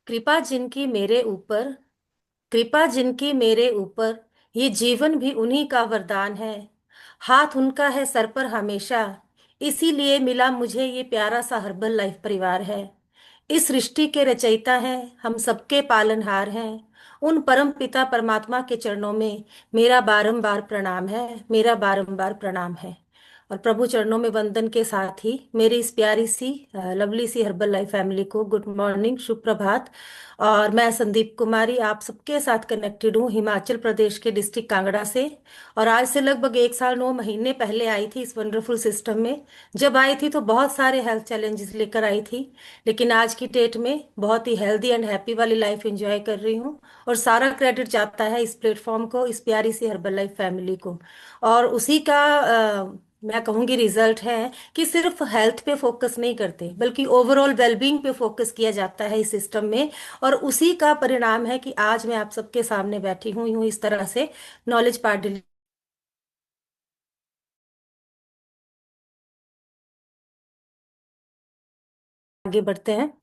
कृपा जिनकी मेरे ऊपर, कृपा जिनकी मेरे ऊपर, ये जीवन भी उन्हीं का वरदान है। हाथ उनका है सर पर हमेशा, इसीलिए मिला मुझे ये प्यारा सा हर्बल लाइफ परिवार है। इस सृष्टि के रचयिता हैं, हम सबके पालनहार हैं। उन परम पिता परमात्मा के चरणों में मेरा बारंबार प्रणाम है, मेरा बारंबार प्रणाम है। और प्रभु चरणों में वंदन के साथ ही मेरी इस प्यारी सी लवली सी हर्बल लाइफ फैमिली को गुड मॉर्निंग, शुभ प्रभात। और मैं संदीप कुमारी आप सबके साथ कनेक्टेड हूँ हिमाचल प्रदेश के डिस्ट्रिक्ट कांगड़ा से। और आज से लगभग 1 साल 9 महीने पहले आई थी इस वंडरफुल सिस्टम में। जब आई थी तो बहुत सारे हेल्थ चैलेंजेस लेकर आई थी, लेकिन आज की डेट में बहुत ही हेल्दी एंड हैप्पी वाली लाइफ एंजॉय कर रही हूँ। और सारा क्रेडिट जाता है इस प्लेटफॉर्म को, इस प्यारी सी हर्बल लाइफ फैमिली को। और उसी का मैं कहूँगी रिजल्ट है कि सिर्फ हेल्थ पे फोकस नहीं करते, बल्कि ओवरऑल वेलबींग पे फोकस किया जाता है इस सिस्टम में। और उसी का परिणाम है कि आज मैं आप सबके सामने बैठी हूँ यूं इस तरह से नॉलेज पार्ट। आगे बढ़ते हैं।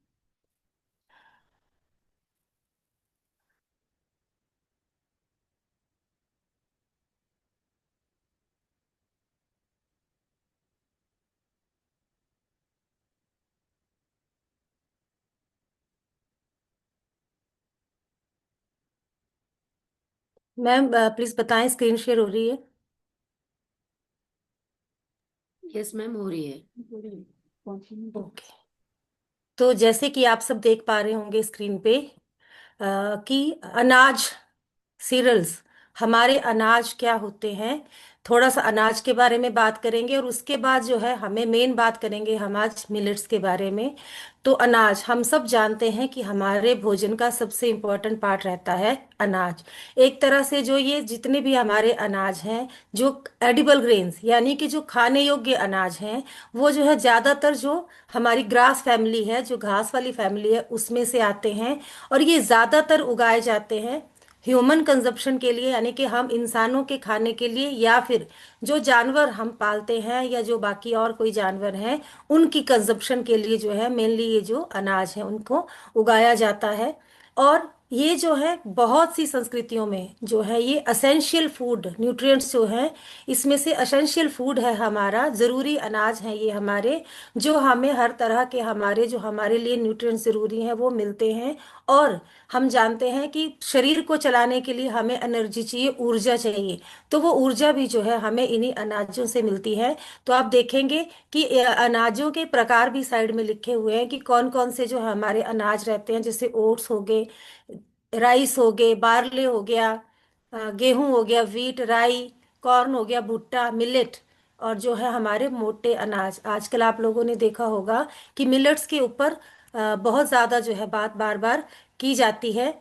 मैम प्लीज बताएं, स्क्रीन शेयर हो रही है? यस मैम, हो रही है। ओके। तो जैसे कि आप सब देख पा रहे होंगे स्क्रीन पे कि अनाज, सीरियल्स, हमारे अनाज क्या होते हैं। थोड़ा सा अनाज के बारे में बात करेंगे और उसके बाद जो है हमें मेन बात करेंगे हम आज मिलेट्स के बारे में। तो अनाज, हम सब जानते हैं कि हमारे भोजन का सबसे इम्पोर्टेंट पार्ट रहता है अनाज। एक तरह से जो ये जितने भी हमारे अनाज हैं, जो एडिबल ग्रेन्स यानी कि जो खाने योग्य अनाज हैं, वो जो है ज़्यादातर जो हमारी ग्रास फैमिली है, जो घास वाली फैमिली है, उसमें से आते हैं। और ये ज़्यादातर उगाए जाते हैं ह्यूमन कंजप्शन के लिए, यानी कि हम इंसानों के खाने के लिए, या फिर जो जानवर हम पालते हैं या जो बाकी और कोई जानवर हैं उनकी कंजप्शन के लिए जो है मेनली ये जो अनाज है उनको उगाया जाता है। और ये जो है बहुत सी संस्कृतियों में जो है ये असेंशियल फूड न्यूट्रिएंट्स जो है, इसमें से असेंशियल फूड है, हमारा ज़रूरी अनाज है ये हमारे, जो हमें हर तरह के हमारे जो हमारे लिए न्यूट्रिएंट्स ज़रूरी हैं वो मिलते हैं। और हम जानते हैं कि शरीर को चलाने के लिए हमें एनर्जी चाहिए, ऊर्जा चाहिए, तो वो ऊर्जा भी जो है हमें इन्हीं अनाजों से मिलती है। तो आप देखेंगे कि अनाजों के प्रकार भी साइड में लिखे हुए हैं कि कौन कौन से जो हमारे अनाज रहते हैं, जैसे ओट्स हो गए, राइस हो गए, बार्ले हो गया, गेहूं हो गया, वीट, राई, कॉर्न हो गया, भुट्टा, मिलेट। और जो है हमारे मोटे अनाज, आजकल आप लोगों ने देखा होगा कि मिलेट्स के ऊपर बहुत ज़्यादा जो है बात बार बार की जाती है।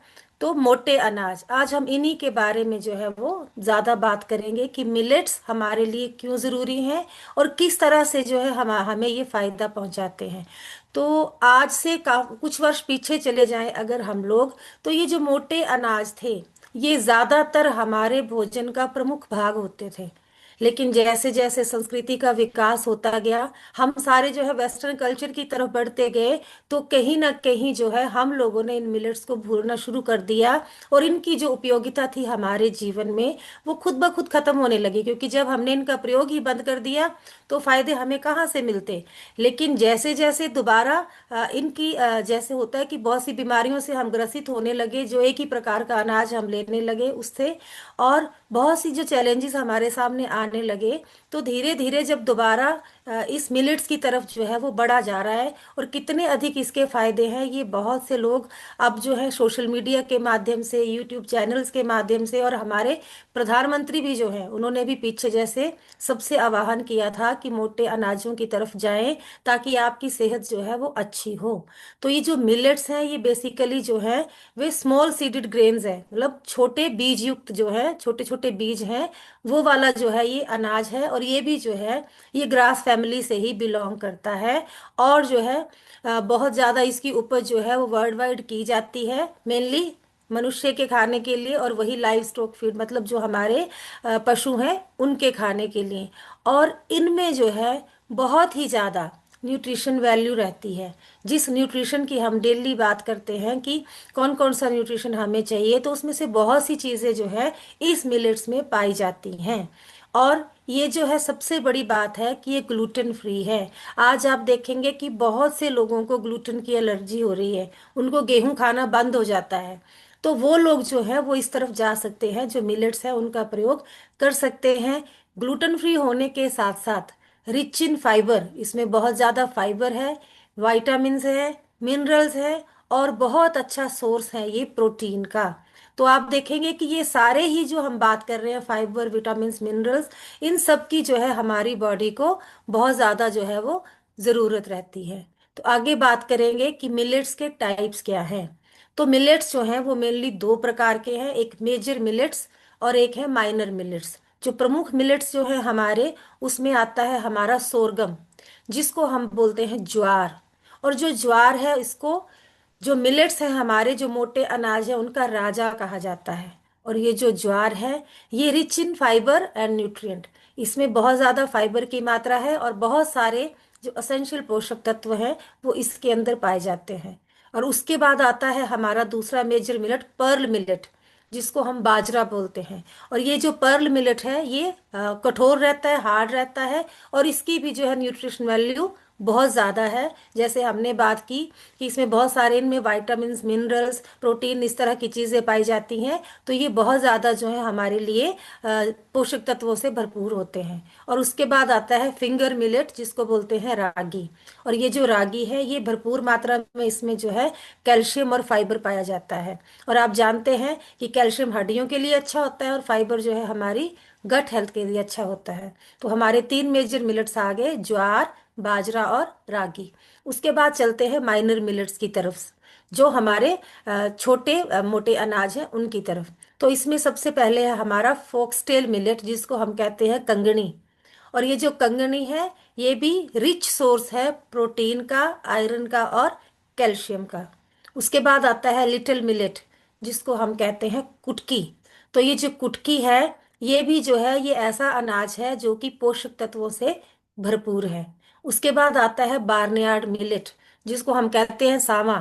तो मोटे अनाज, आज हम इन्हीं के बारे में जो है वो ज़्यादा बात करेंगे कि मिलेट्स हमारे लिए क्यों ज़रूरी हैं और किस तरह से जो है हम हमें ये फ़ायदा पहुंचाते हैं। तो आज से कुछ वर्ष पीछे चले जाएं अगर हम लोग, तो ये जो मोटे अनाज थे ये ज़्यादातर हमारे भोजन का प्रमुख भाग होते थे। लेकिन जैसे जैसे संस्कृति का विकास होता गया, हम सारे जो है वेस्टर्न कल्चर की तरफ बढ़ते गए, तो कहीं ना कहीं जो है हम लोगों ने इन मिलेट्स को भूलना शुरू कर दिया। और इनकी जो उपयोगिता थी हमारे जीवन में वो खुद ब खुद खत्म होने लगी, क्योंकि जब हमने इनका प्रयोग ही बंद कर दिया तो फायदे हमें कहाँ से मिलते। लेकिन जैसे जैसे दोबारा इनकी जैसे होता है कि बहुत सी बीमारियों से हम ग्रसित होने लगे, जो एक ही प्रकार का अनाज हम लेने लगे उससे, और बहुत सी जो चैलेंजेस हमारे सामने आने लगे, तो धीरे धीरे जब दोबारा इस मिलेट्स की तरफ जो है वो बढ़ा जा रहा है। और कितने अधिक इसके फायदे हैं ये बहुत से लोग अब जो है सोशल मीडिया के माध्यम से, यूट्यूब चैनल्स के माध्यम से, और हमारे प्रधानमंत्री भी जो है उन्होंने भी पीछे जैसे सबसे आह्वान किया था कि मोटे अनाजों की तरफ जाएं ताकि आपकी सेहत जो है वो अच्छी हो। तो ये जो मिलेट्स हैं ये बेसिकली जो है वे स्मॉल सीडेड ग्रेन्स है, मतलब छोटे बीज युक्त जो है, छोटे छोटे बीज हैं, वो वाला जो है ये अनाज है। और ये भी जो है ये ग्रास फैमिली से ही बिलोंग करता है। और जो है बहुत ज़्यादा इसकी उपज जो है वो वर्ल्ड वाइड की जाती है, मेनली मनुष्य के खाने के लिए, और वही लाइव स्टॉक फीड मतलब जो हमारे पशु हैं उनके खाने के लिए। और इनमें जो है बहुत ही ज़्यादा न्यूट्रिशन वैल्यू रहती है। जिस न्यूट्रिशन की हम डेली बात करते हैं कि कौन कौन सा न्यूट्रिशन हमें चाहिए, तो उसमें से बहुत सी चीज़ें जो है इस मिलेट्स में पाई जाती हैं। और ये जो है सबसे बड़ी बात है कि ये ग्लूटेन फ्री है। आज आप देखेंगे कि बहुत से लोगों को ग्लूटेन की एलर्जी हो रही है, उनको गेहूं खाना बंद हो जाता है। तो वो लोग जो है वो इस तरफ जा सकते हैं, जो मिलेट्स है उनका प्रयोग कर सकते हैं। ग्लूटेन फ्री होने के साथ साथ रिच इन फाइबर, इसमें बहुत ज़्यादा फाइबर है, वाइटामिन्स है, मिनरल्स है, और बहुत अच्छा सोर्स है ये प्रोटीन का। तो आप देखेंगे कि ये सारे ही जो हम बात कर रहे हैं, फाइबर, विटामिन्स, मिनरल्स, इन सब की जो है हमारी बॉडी को बहुत ज़्यादा जो है वो ज़रूरत रहती है। तो आगे बात करेंगे कि मिलेट्स के टाइप्स क्या हैं। तो मिलेट्स जो हैं वो मेनली दो प्रकार के हैं, एक मेजर मिलेट्स और एक है माइनर मिलेट्स। जो प्रमुख मिलेट्स जो है हमारे, उसमें आता है हमारा सोरगम, जिसको हम बोलते हैं ज्वार। और जो ज्वार है इसको, जो मिलेट्स हैं हमारे, जो मोटे अनाज है, उनका राजा कहा जाता है। और ये जो ज्वार है, ये rich in fibre and nutrient, इसमें बहुत ज़्यादा फाइबर की मात्रा है और बहुत सारे जो असेंशियल पोषक तत्व हैं वो इसके अंदर पाए जाते हैं। और उसके बाद आता है हमारा दूसरा मेजर मिलेट, पर्ल मिलेट, जिसको हम बाजरा बोलते हैं। और ये जो पर्ल मिलेट है ये कठोर रहता है, हार्ड रहता है, और इसकी भी जो है न्यूट्रिशन वैल्यू बहुत ज़्यादा है। जैसे हमने बात की कि इसमें बहुत सारे, इनमें वाइटामिन्स, मिनरल्स, प्रोटीन, इस तरह की चीज़ें पाई जाती हैं। तो ये बहुत ज़्यादा जो है हमारे लिए पोषक तत्वों से भरपूर होते हैं। और उसके बाद आता है फिंगर मिलेट, जिसको बोलते हैं रागी। और ये जो रागी है ये भरपूर मात्रा में, इसमें जो है कैल्शियम और फाइबर पाया जाता है। और आप जानते हैं कि कैल्शियम हड्डियों के लिए अच्छा होता है और फाइबर जो है हमारी गट हेल्थ के लिए अच्छा होता है। तो हमारे तीन मेजर मिलेट्स आ गए, ज्वार, बाजरा और रागी। उसके बाद चलते हैं माइनर मिलेट्स की तरफ, जो हमारे छोटे मोटे अनाज हैं उनकी तरफ। तो इसमें सबसे पहले है हमारा फोक्सटेल मिलेट, जिसको हम कहते हैं कंगनी। और ये जो कंगनी है ये भी रिच सोर्स है प्रोटीन का, आयरन का और कैल्शियम का। उसके बाद आता है लिटिल मिलेट, जिसको हम कहते हैं कुटकी। तो ये जो कुटकी है, ये भी जो है ये ऐसा अनाज है जो कि पोषक तत्वों से भरपूर है। उसके बाद आता है बार्नयार्ड मिलेट, जिसको हम कहते हैं सावा।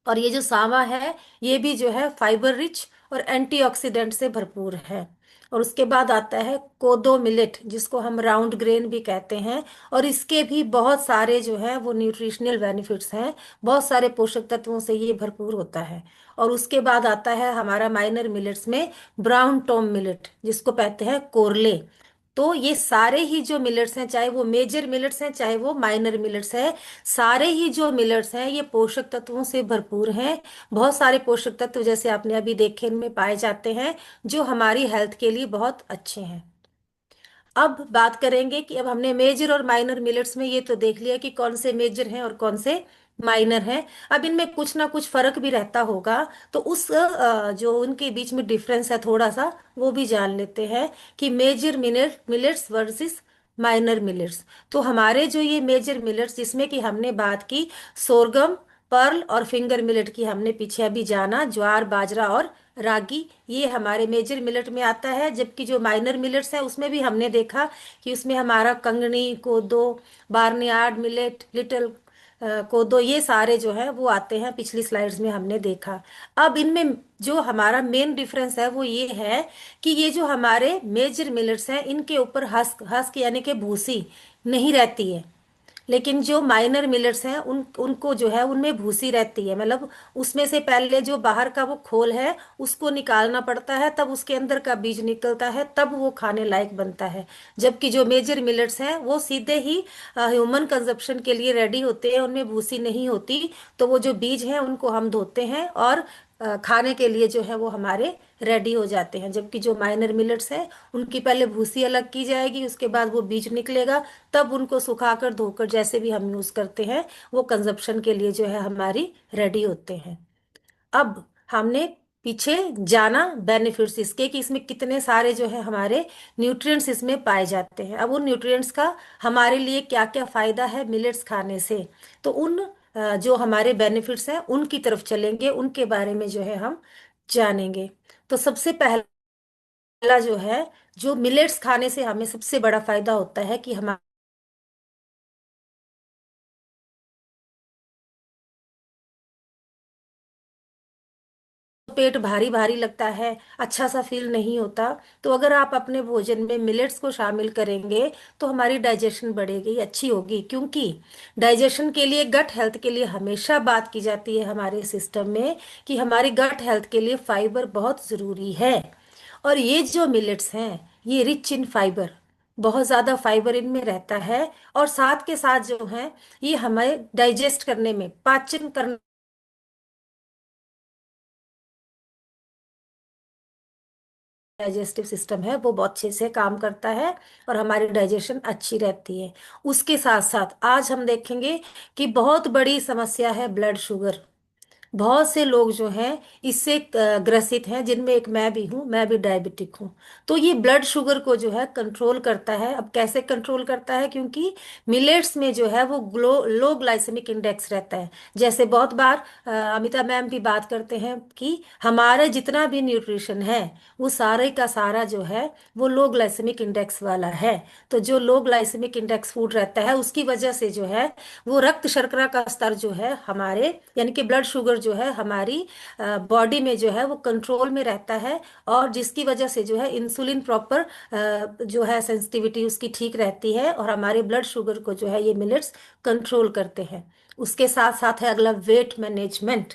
और ये जो सावा है ये भी जो है फाइबर रिच और एंटीऑक्सीडेंट से भरपूर है। और उसके बाद आता है कोदो मिलेट, जिसको हम राउंड ग्रेन भी कहते हैं। और इसके भी बहुत सारे जो है वो न्यूट्रिशनल बेनिफिट्स हैं, बहुत सारे पोषक तत्वों से ये भरपूर होता है। और उसके बाद आता है हमारा माइनर मिलेट्स में ब्राउन टॉम मिलेट, जिसको कहते हैं कोरले। तो ये सारे ही जो मिलेट्स हैं, चाहे वो मेजर मिलेट्स हैं चाहे वो माइनर मिलेट्स हैं, सारे ही जो मिलेट्स हैं ये पोषक तत्वों से भरपूर हैं। बहुत सारे पोषक तत्व जैसे आपने अभी देखे इनमें पाए जाते हैं, जो हमारी हेल्थ के लिए बहुत अच्छे हैं। अब बात करेंगे कि अब हमने मेजर और माइनर मिलेट्स में ये तो देख लिया कि कौन से मेजर हैं और कौन से माइनर हैं। अब इनमें कुछ ना कुछ फर्क भी रहता होगा, तो उस जो उनके बीच में डिफरेंस है थोड़ा सा, वो भी जान लेते हैं कि major millets versus minor millets. तो हमारे जो ये मेजर मिलेट्स, जिसमें कि हमने बात की सोरगम, पर्ल और फिंगर मिलेट की, हमने पीछे अभी जाना ज्वार, बाजरा और रागी, ये हमारे मेजर मिलेट में आता है। जबकि जो माइनर मिलेट्स है उसमें भी हमने देखा कि उसमें हमारा कंगनी, कोदो, बार्नयार्ड मिलेट, लिटिल कोदो, ये सारे जो है वो आते हैं, पिछली स्लाइड्स में हमने देखा। अब इनमें जो हमारा मेन डिफरेंस है वो ये है कि ये जो हमारे मेजर मिलेट्स हैं इनके ऊपर हस्क हस्क यानी कि भूसी नहीं रहती है। लेकिन जो माइनर मिलेट्स हैं उनको जो है उनमें भूसी रहती है, मतलब उसमें से पहले जो बाहर का वो खोल है उसको निकालना पड़ता है, तब उसके अंदर का बीज निकलता है, तब वो खाने लायक बनता है। जबकि जो मेजर मिलेट्स हैं वो सीधे ही ह्यूमन कंजप्शन के लिए रेडी होते हैं, उनमें भूसी नहीं होती। तो वो जो बीज हैं उनको हम धोते हैं और खाने के लिए जो है वो हमारे रेडी हो जाते हैं। जबकि जो माइनर मिलेट्स हैं उनकी पहले भूसी अलग की जाएगी, उसके बाद वो बीज निकलेगा, तब उनको सुखाकर धोकर जैसे भी हम यूज करते हैं वो कंजप्शन के लिए जो है हमारी रेडी होते हैं। अब हमने पीछे जाना बेनिफिट्स इसके कि इसमें कितने सारे जो है हमारे न्यूट्रिएंट्स इसमें पाए जाते हैं। अब उन न्यूट्रिएंट्स का हमारे लिए क्या क्या फायदा है मिलेट्स खाने से, तो उन जो हमारे बेनिफिट्स हैं उनकी तरफ चलेंगे, उनके बारे में जो है हम जानेंगे। तो सबसे पहला जो है, जो मिलेट्स खाने से हमें सबसे बड़ा फायदा होता है कि हमारे पेट भारी भारी लगता है, अच्छा सा फील नहीं होता। तो अगर आप अपने भोजन में मिलेट्स को शामिल करेंगे तो हमारी डाइजेशन बढ़ेगी, अच्छी होगी। क्योंकि डाइजेशन के लिए, गट हेल्थ के लिए हमेशा बात की जाती है हमारे सिस्टम में कि हमारी गट हेल्थ के लिए फाइबर बहुत ज़रूरी है। और ये जो मिलेट्स हैं, ये रिच इन फाइबर, बहुत ज़्यादा फाइबर इनमें रहता है। और साथ के साथ जो है, ये हमें डाइजेस्ट करने में, पाचन करने, डाइजेस्टिव सिस्टम है वो बहुत अच्छे से काम करता है और हमारी डाइजेशन अच्छी रहती है। उसके साथ साथ आज हम देखेंगे कि बहुत बड़ी समस्या है ब्लड शुगर। बहुत से लोग जो हैं इससे ग्रसित हैं, जिनमें एक मैं भी हूँ, मैं भी डायबिटिक हूँ। तो ये ब्लड शुगर को जो है कंट्रोल करता है। अब कैसे कंट्रोल करता है? क्योंकि मिलेट्स में जो है वो लो ग्लाइसेमिक इंडेक्स रहता है। जैसे बहुत बार अमिता मैम भी बात करते हैं कि हमारे जितना भी न्यूट्रिशन है वो सारे का सारा जो है वो लो ग्लाइसेमिक इंडेक्स वाला है। तो जो लो ग्लाइसेमिक इंडेक्स फूड रहता है उसकी वजह से जो है वो रक्त शर्करा का स्तर जो है हमारे, यानी कि ब्लड शुगर जो है हमारी बॉडी में जो है वो कंट्रोल में रहता है। और जिसकी वजह से जो है इंसुलिन प्रॉपर जो है सेंसिटिविटी उसकी ठीक रहती है और हमारे ब्लड शुगर को जो है ये मिलेट्स कंट्रोल करते हैं। उसके साथ साथ है अगला वेट मैनेजमेंट,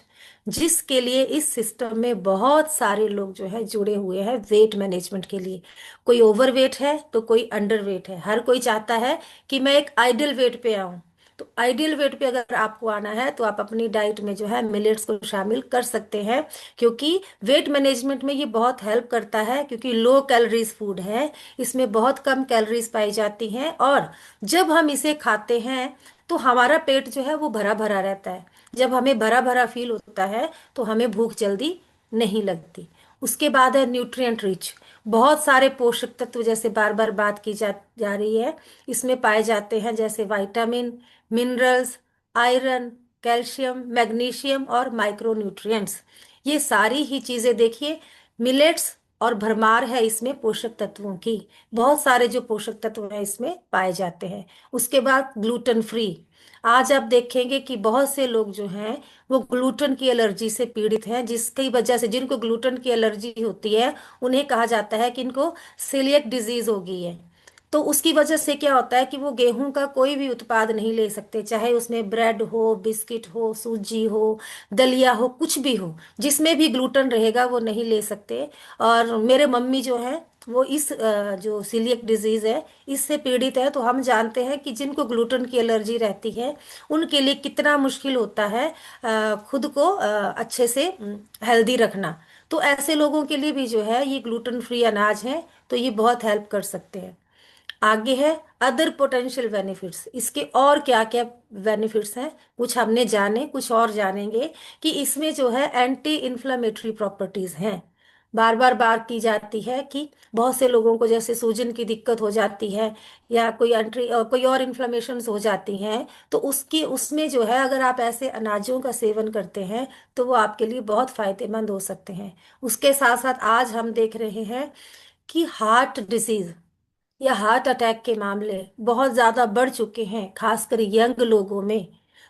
जिसके लिए इस सिस्टम में बहुत सारे लोग जो है जुड़े हुए हैं वेट मैनेजमेंट के लिए। कोई ओवर वेट है तो कोई अंडर वेट है, हर कोई चाहता है कि मैं एक आइडियल वेट पे आऊं। तो आइडियल वेट पे अगर आपको आना है तो आप अपनी डाइट में जो है मिलेट्स को शामिल कर सकते हैं। क्योंकि वेट मैनेजमेंट में ये बहुत हेल्प करता है, क्योंकि लो कैलोरीज फूड है, इसमें बहुत कम कैलोरीज पाई जाती हैं। और जब हम इसे खाते हैं तो हमारा पेट जो है वो भरा भरा रहता है। जब हमें भरा भरा फील होता है तो हमें भूख जल्दी नहीं लगती। उसके बाद है न्यूट्रिएंट रिच, बहुत सारे पोषक तत्व जैसे बार बार बात की जा रही है इसमें पाए जाते हैं, जैसे vitamin, minerals, iron, calcium, magnesium और माइक्रो न्यूट्रिएंट्स। ये सारी ही चीजें देखिए, मिलेट्स और भरमार है इसमें पोषक तत्वों की। बहुत सारे जो पोषक तत्व हैं इसमें पाए जाते हैं। उसके बाद ग्लूटेन फ्री, आज आप देखेंगे कि बहुत से लोग जो हैं वो ग्लूटेन की एलर्जी से पीड़ित हैं, जिसकी वजह से, जिनको ग्लूटेन की एलर्जी होती है उन्हें कहा जाता है कि इनको सीलिएक डिजीज हो गई है। तो उसकी वजह से क्या होता है कि वो गेहूं का कोई भी उत्पाद नहीं ले सकते, चाहे उसमें ब्रेड हो, बिस्किट हो, सूजी हो, दलिया हो, कुछ भी हो, जिसमें भी ग्लूटेन रहेगा वो नहीं ले सकते। और मेरे मम्मी जो है वो इस जो सीलियक डिजीज है इससे पीड़ित है। तो हम जानते हैं कि जिनको ग्लूटेन की एलर्जी रहती है उनके लिए कितना मुश्किल होता है खुद को अच्छे से हेल्दी रखना। तो ऐसे लोगों के लिए भी जो है ये ग्लूटेन फ्री अनाज है, तो ये बहुत हेल्प कर सकते हैं। आगे है अदर पोटेंशियल बेनिफिट्स, इसके और क्या क्या बेनिफिट्स हैं कुछ हमने जाने, कुछ और जानेंगे कि इसमें जो है एंटी इन्फ्लामेटरी प्रॉपर्टीज हैं। बार बार बात की जाती है कि बहुत से लोगों को जैसे सूजन की दिक्कत हो जाती है या कोई एंट्री कोई और इन्फ्लेमेशन हो जाती हैं, तो उसकी उसमें जो है अगर आप ऐसे अनाजों का सेवन करते हैं तो वो आपके लिए बहुत फायदेमंद हो सकते हैं। उसके साथ साथ आज हम देख रहे हैं कि हार्ट डिसीज या हार्ट अटैक के मामले बहुत ज़्यादा बढ़ चुके हैं, खासकर यंग लोगों में।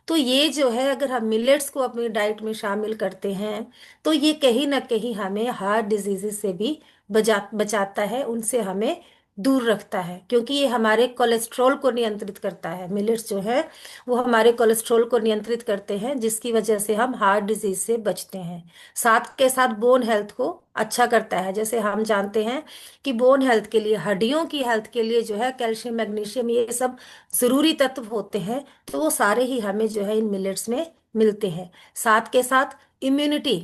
तो ये जो है अगर हम मिलेट्स को अपनी डाइट में शामिल करते हैं तो ये कहीं ना कहीं हमें हार्ट डिजीजेस से भी बचाता है, उनसे हमें दूर रखता है। क्योंकि ये हमारे कोलेस्ट्रॉल को नियंत्रित करता है, मिलेट्स जो है वो हमारे कोलेस्ट्रॉल को नियंत्रित करते हैं, जिसकी वजह से हम हार्ट डिजीज से बचते हैं। साथ के साथ बोन हेल्थ को अच्छा करता है। जैसे हम जानते हैं कि बोन हेल्थ के लिए, हड्डियों की हेल्थ के लिए जो है कैल्शियम, मैग्नीशियम, ये सब जरूरी तत्व होते हैं। तो वो सारे ही हमें जो है इन मिलेट्स में मिलते हैं। साथ के साथ इम्यूनिटी,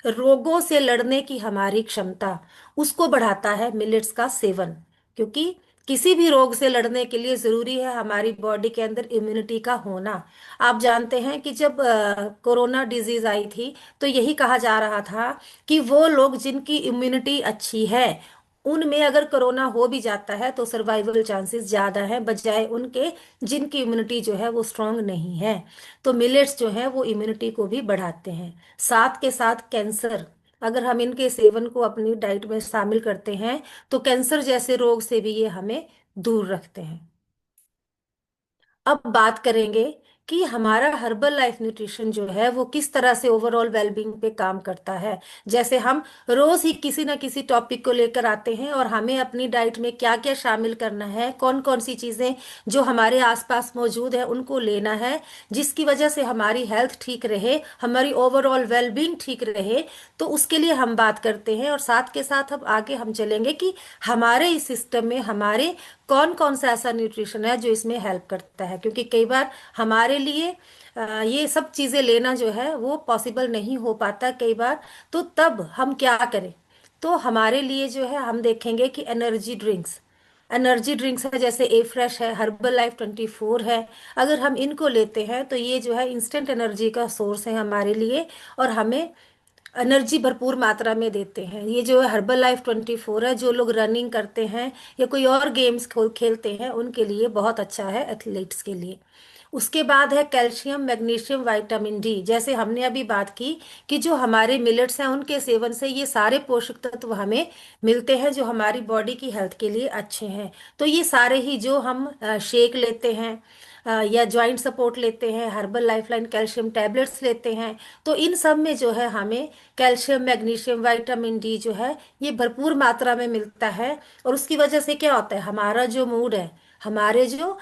रोगों से लड़ने की हमारी क्षमता, उसको बढ़ाता है मिलेट्स का सेवन। क्योंकि किसी भी रोग से लड़ने के लिए जरूरी है हमारी बॉडी के अंदर इम्यूनिटी का होना। आप जानते हैं कि जब कोरोना डिजीज आई थी तो यही कहा जा रहा था कि वो लोग जिनकी इम्यूनिटी अच्छी है उनमें अगर कोरोना हो भी जाता है तो सर्वाइवल चांसेस ज़्यादा हैं, बजाय उनके जिनकी इम्यूनिटी जो है वो स्ट्रांग नहीं है। तो मिलेट्स जो है वो इम्यूनिटी को भी बढ़ाते हैं। साथ के साथ कैंसर, अगर हम इनके सेवन को अपनी डाइट में शामिल करते हैं तो कैंसर जैसे रोग से भी ये हमें दूर रखते हैं। अब बात करेंगे कि हमारा हर्बल लाइफ न्यूट्रिशन जो है वो किस तरह से ओवरऑल वेलबींग पे काम करता है। जैसे हम रोज ही किसी ना किसी टॉपिक को लेकर आते हैं और हमें अपनी डाइट में क्या क्या शामिल करना है, कौन कौन सी चीजें जो हमारे आसपास मौजूद है उनको लेना है, जिसकी वजह से हमारी हेल्थ ठीक रहे, हमारी ओवरऑल वेलबींग ठीक रहे। तो उसके लिए हम बात करते हैं, और साथ के साथ अब आगे हम चलेंगे कि हमारे इस सिस्टम में हमारे कौन कौन सा ऐसा न्यूट्रिशन है जो इसमें हेल्प करता है। क्योंकि कई बार हमारे लिए ये सब चीज़ें लेना जो है वो पॉसिबल नहीं हो पाता कई बार। तो तब हम क्या करें? तो हमारे लिए जो है हम देखेंगे कि एनर्जी ड्रिंक्स है, जैसे ए फ्रेश है, हर्बल लाइफ 24 है। अगर हम इनको लेते हैं तो ये जो है इंस्टेंट एनर्जी का सोर्स है हमारे लिए, और हमें एनर्जी भरपूर मात्रा में देते हैं। ये जो है हर्बल लाइफ 24 है, जो लोग रनिंग करते हैं या कोई और गेम्स खेलते हैं उनके लिए बहुत अच्छा है, एथलीट्स के लिए। उसके बाद है कैल्शियम, मैग्नीशियम, विटामिन डी। जैसे हमने अभी बात की कि जो हमारे मिलेट्स हैं उनके सेवन से ये सारे पोषक तत्व हमें मिलते हैं जो हमारी बॉडी की हेल्थ के लिए अच्छे हैं। तो ये सारे ही जो हम शेक लेते हैं या जॉइंट सपोर्ट लेते हैं, हर्बल लाइफलाइन कैल्शियम टैबलेट्स लेते हैं, तो इन सब में जो है हमें कैल्शियम, मैग्नीशियम, विटामिन डी जो है ये भरपूर मात्रा में मिलता है। और उसकी वजह से क्या होता है, हमारा जो मूड है, हमारे जो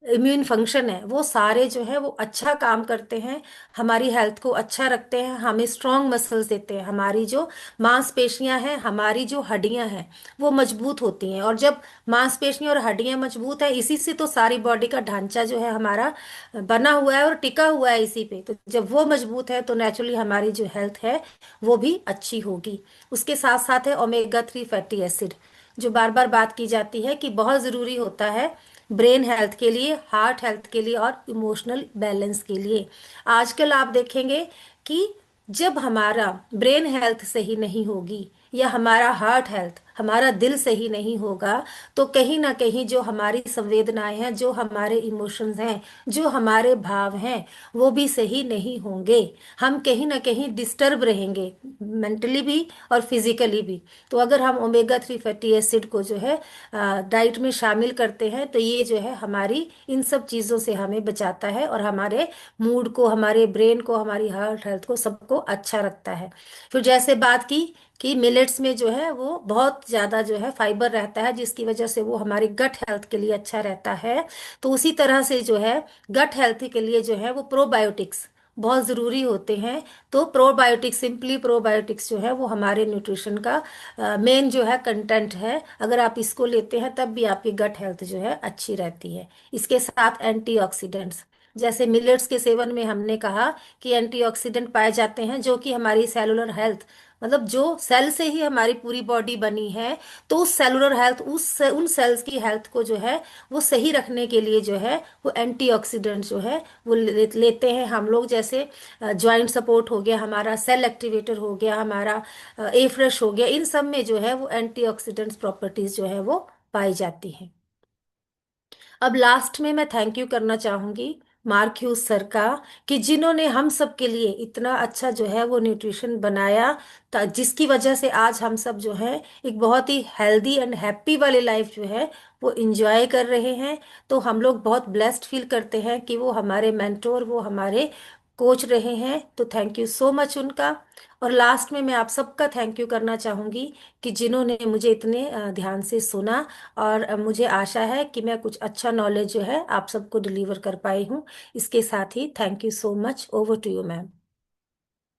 इम्यून फंक्शन है, वो सारे जो है वो अच्छा काम करते हैं, हमारी हेल्थ को अच्छा रखते हैं, हमें स्ट्रॉन्ग मसल्स देते हैं, हमारी जो मांसपेशियां हैं, हमारी जो हड्डियां हैं वो मजबूत होती हैं। और जब मांसपेशियां और हड्डियां मजबूत है, इसी से तो सारी बॉडी का ढांचा जो है हमारा बना हुआ है और टिका हुआ है इसी पे। तो जब वो मजबूत है तो नेचुरली हमारी जो हेल्थ है वो भी अच्छी होगी। उसके साथ साथ है ओमेगा 3 फैटी एसिड, जो बार बार बात की जाती है कि बहुत ज़रूरी होता है ब्रेन हेल्थ के लिए, हार्ट हेल्थ के लिए और इमोशनल बैलेंस के लिए। आजकल आप देखेंगे कि जब हमारा ब्रेन हेल्थ सही नहीं होगी या हमारा हार्ट हेल्थ, हमारा दिल सही नहीं होगा, तो कहीं ना कहीं जो हमारी संवेदनाएं हैं, जो हमारे इमोशंस हैं, जो हमारे भाव हैं, वो भी सही नहीं होंगे। हम कहीं ना कहीं डिस्टर्ब रहेंगे, मेंटली भी और फिजिकली भी। तो अगर हम ओमेगा 3 फैटी एसिड को जो है डाइट में शामिल करते हैं तो ये जो है हमारी इन सब चीज़ों से हमें बचाता है और हमारे मूड को, हमारे ब्रेन को, हमारी हार्ट हेल्थ को, सबको अच्छा रखता है। फिर जैसे बात की कि मिलेट्स में जो है वो बहुत ज़्यादा जो है फाइबर रहता है, जिसकी वजह से वो हमारी गट हेल्थ के लिए अच्छा रहता है। तो उसी तरह से जो है गट हेल्थ के लिए जो है वो प्रोबायोटिक्स बहुत ज़रूरी होते हैं। तो प्रोबायोटिक्स, सिंपली प्रोबायोटिक्स जो है वो हमारे न्यूट्रिशन का मेन जो है कंटेंट है। अगर आप इसको लेते हैं तब भी आपकी गट हेल्थ जो है अच्छी रहती है। इसके साथ एंटीऑक्सीडेंट्स, जैसे मिलेट्स के सेवन में हमने कहा कि एंटीऑक्सीडेंट पाए जाते हैं जो कि हमारी सेलुलर हेल्थ, मतलब जो सेल से ही हमारी पूरी बॉडी बनी है, तो उस सेलुलर हेल्थ, उन सेल्स की हेल्थ को जो है वो सही रखने के लिए जो है वो एंटीऑक्सीडेंट जो है वो लेते हैं हम लोग। जैसे जॉइंट सपोर्ट हो गया हमारा, सेल एक्टिवेटर हो गया हमारा, ए फ्रेश हो गया, इन सब में जो है वो एंटीऑक्सीडेंट्स प्रॉपर्टीज जो है वो पाई जाती हैं। अब लास्ट में मैं थैंक यू करना चाहूंगी मार्क ह्यूज सर का, कि जिन्होंने हम सब के लिए इतना अच्छा जो है वो न्यूट्रिशन बनाया, जिसकी वजह से आज हम सब जो है एक बहुत ही हेल्दी एंड हैप्पी वाली लाइफ जो है वो इंजॉय कर रहे हैं। तो हम लोग बहुत ब्लेस्ड फील करते हैं कि वो हमारे मेंटोर, वो हमारे कोच रहे हैं। तो थैंक यू सो मच उनका। और लास्ट में मैं आप सबका थैंक यू करना चाहूंगी कि जिन्होंने मुझे इतने ध्यान से सुना, और मुझे आशा है कि मैं कुछ अच्छा नॉलेज जो है आप सबको डिलीवर कर पाई हूँ। इसके साथ ही thank you so much. Over to you ma'am.